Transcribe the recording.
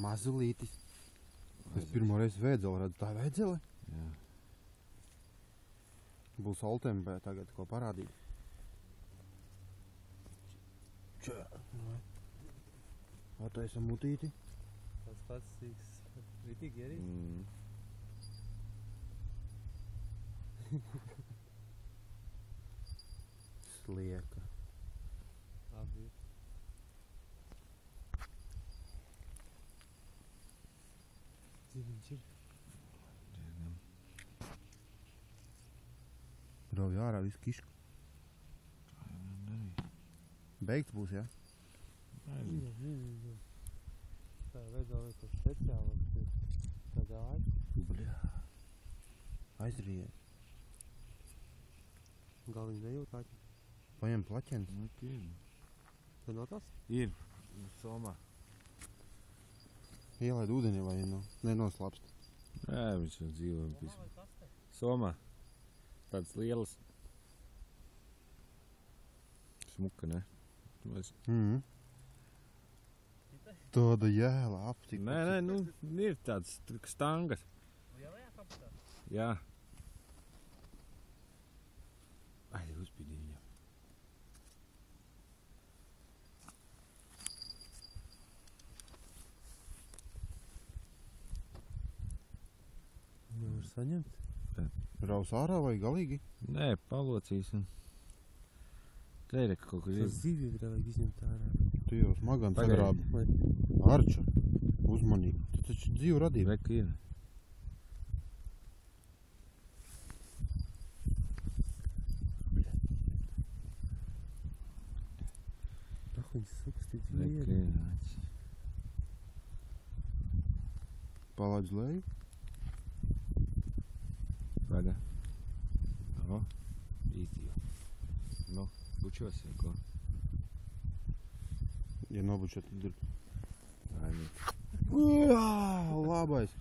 Mazulītis. Es pirmo reizi vēdzeli redzu. Tā ir vēdzele? Jā. Būs Oltembē tagad ko parādīt. Čā. Attaisam mutīti. Tas pats sīks. Ritīgi ierīt. Slieka. Labi. Dzīviņš ir. Rauj ārā visu kišku. Beigts būs, jā? Tā vajadzēja kaut speciāli. Tā gāja. Bļā. Aizrīja. Galīgi nejūt āķi. Paņem plaķens. Tad nav tas? Ir. Somā. Ielaid ūdenī, lai nenoslapst. Jā, viņš jau dzīvo. Somā. Tāds lielas. Smuka, ne? Tāda jēla aptika. Nē, nu, ir tāds stangas. Lielajā kapitā? Jā. Ai, uzpīdī viņam. Nevar saņemt? Raus ārā vai galīgi? Nē, palocīsim. Te ir kaut kur Tas dzīvi ir vajag izņemt ārā. Tu jau smagan sagrābi. Arča, uzmanīgi. Tu taču dzīvu radīji. Veka ir. Tak viņas sukstīt Veka dzīvi. ir. Palaidz leju. Vaga. O, īstīvo. Nu, bučos vai ko? Ja nobučot, tad ir. Vai, Labais.